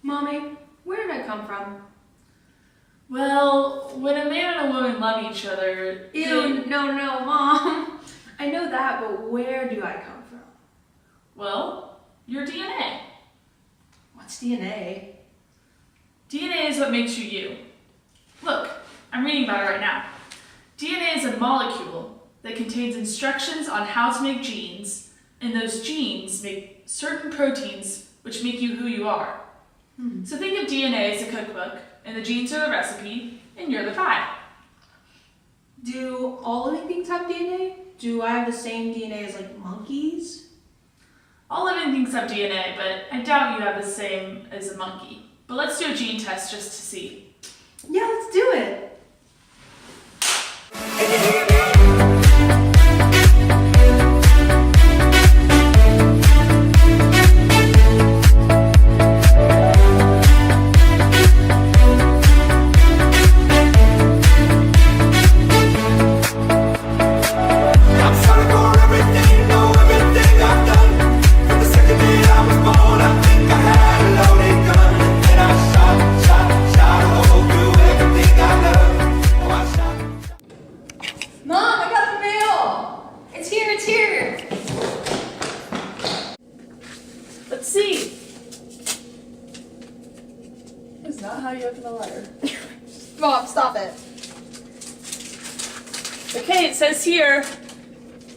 Mommy, where did I come from? Well, when a man and a woman love each other... Ew, no, Mom. I know that, but where do I come from? Well, your DNA. What's DNA? DNA is what makes you you. Look, I'm reading about it right now. DNA is a molecule that contains instructions on how to make genes, and those genes make certain proteins which make you who you are. So think of DNA as a cookbook, and the genes are the recipe, and you're the pie. Do all living things have DNA? Do I have the same DNA as like monkeys? All living things have DNA, but I doubt you have the same as a monkey. But let's do a gene test just to see. Yeah, let's do it. Mom, I got the mail! It's here! Let's see. That's not how you open a letter. Mom, stop it. Okay, it says here,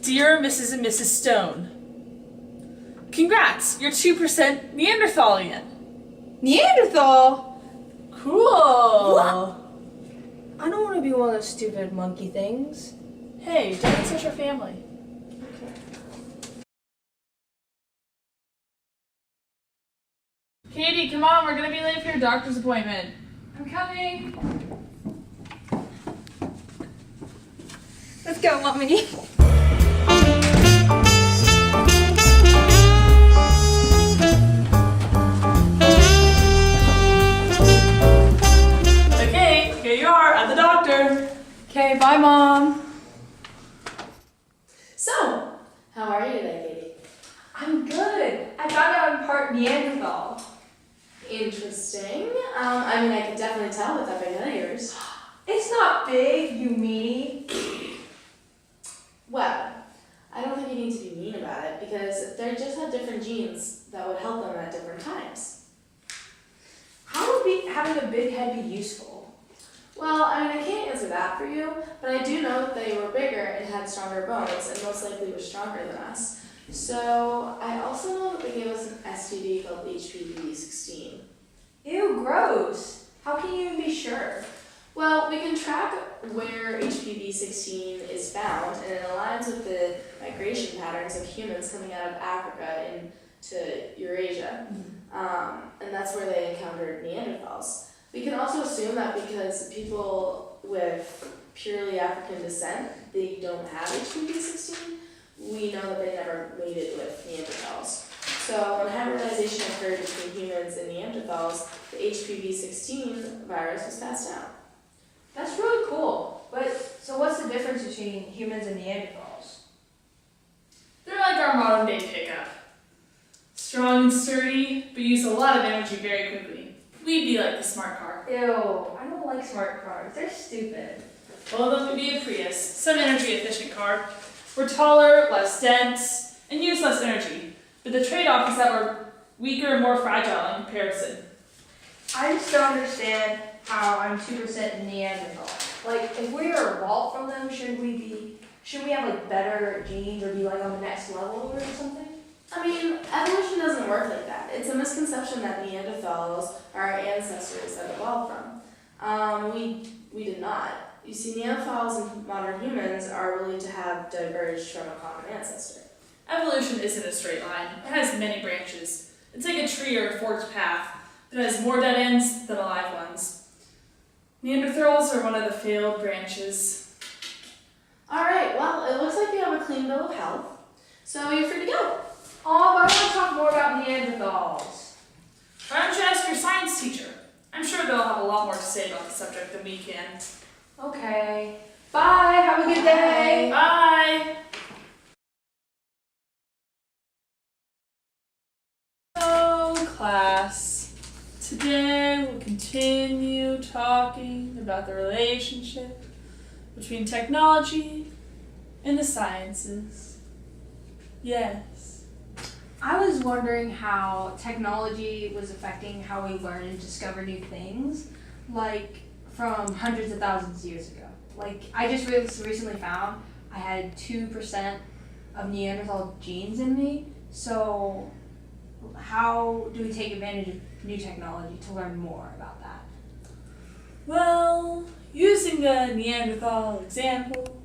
Dear Mrs. and Mrs. Stone, congrats, you're 2% Neanderthalian. Neanderthal? Cool. What? I don't want to be one of those stupid monkey things. Hey, don't insult your family. Katie, come on, we're gonna be late for your doctor's appointment. I'm coming. Let's go, Mommy. Okay, here you are at the doctor. Okay, bye, Mom. So, how are you today, Katie? I'm good. I found out I'm part Neanderthal. Interesting. I could definitely tell with that big head of yours. It's not big, you meanie. Well, I don't think you need to be mean about it because they just have different genes that would help them at different times. How would having a big head be useful? Well, I can't answer that for you, but I do know that they were bigger and had stronger bones and most likely were stronger than us. So, I also know that they gave us an STD called HPV-16. Ew, gross. How can you even be sure? Well, we can track where HPV-16 is found, and it aligns with the migration patterns of humans coming out of Africa into Eurasia. And that's where they encountered Neanderthals. We can also assume that because people with purely African descent, they don't have HPV-16, we know that they never mated with Neanderthals. So when hybridization occurred between humans and Neanderthals, the HPV-16 virus was passed down. That's really cool. But, so what's the difference between humans and Neanderthals? They're like our modern day pickup. Strong and sturdy, but use a lot of energy very quickly. We'd be like the smart car. Ew, I don't like smart cars. They're stupid. Well, then we'd be a Prius, some energy efficient car. We're taller, less dense, and use less energy. But the trade-off is that we're weaker and more fragile in comparison. I just don't understand how I'm 2% Neanderthal. Like, if we were evolved from them, shouldn't we have like better genes or be like on the next level or something? Evolution doesn't work like that. It's a misconception that Neanderthals are our ancestors that evolved from. We did not. You see, Neanderthals and modern humans are believed to have diverged from a common ancestor. Evolution isn't a straight line. It has many branches. It's like a tree or a forked path that has more dead ends than alive ones. Neanderthals are one of the failed branches. Alright, well, it looks like you have a clean bill of health, so you're free to go. Oh, but I want to talk more about Neanderthals. Why don't you ask your science teacher? I'm sure they'll have a lot more to say about the subject than we can. Okay. Bye. Have a good day. Bye! class. Today we'll continue talking about the relationship between technology and the sciences. Yes. I was wondering how technology was affecting how we learn and discover new things, like from hundreds of thousands of years ago. Like, I just recently found I had 2% of Neanderthal genes in me, so how do we take advantage of new technology to learn more about that? Well, using the Neanderthal example,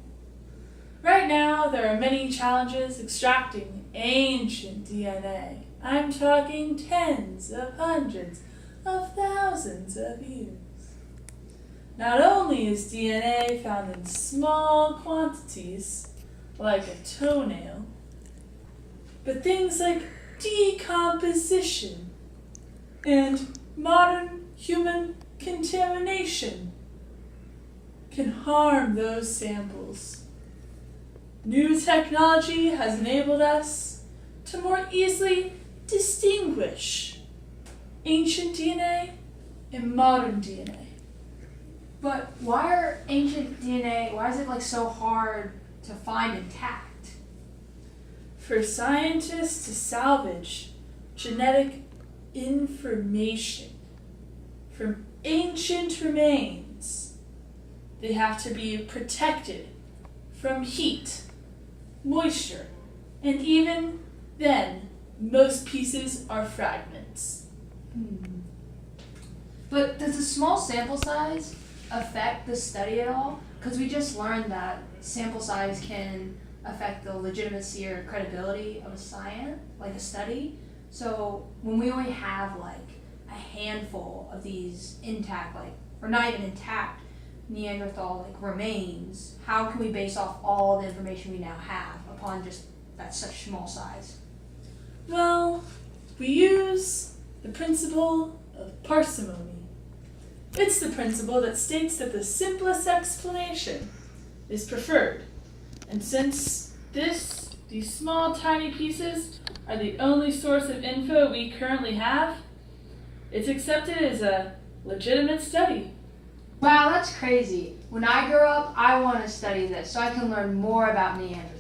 right now there are many challenges extracting ancient DNA. I'm talking tens of hundreds of thousands of years. Not only is DNA found in small quantities, like a toenail, but things like decomposition and modern human contamination can harm those samples. New technology has enabled us to more easily distinguish ancient DNA and modern DNA. But why are ancient DNA, why is it like so hard to find intact? For scientists to salvage genetic information from ancient remains, they have to be protected from heat, moisture, and even then, most pieces are fragments. But does the small sample size affect the study at all? Because we just learned that sample size can affect the legitimacy or credibility of a science, like a study. So when we only have like a handful of these intact, like, or not even intact Neanderthal like remains, how can we base off all the information we now have upon just that such small size? Well, we use the principle of parsimony. It's the principle that states that the simplest explanation is preferred. And since these small tiny pieces are the only source of info we currently have, it's accepted as a legitimate study. Wow, that's crazy. When I grow up, I want to study this so I can learn more about Neanderthals.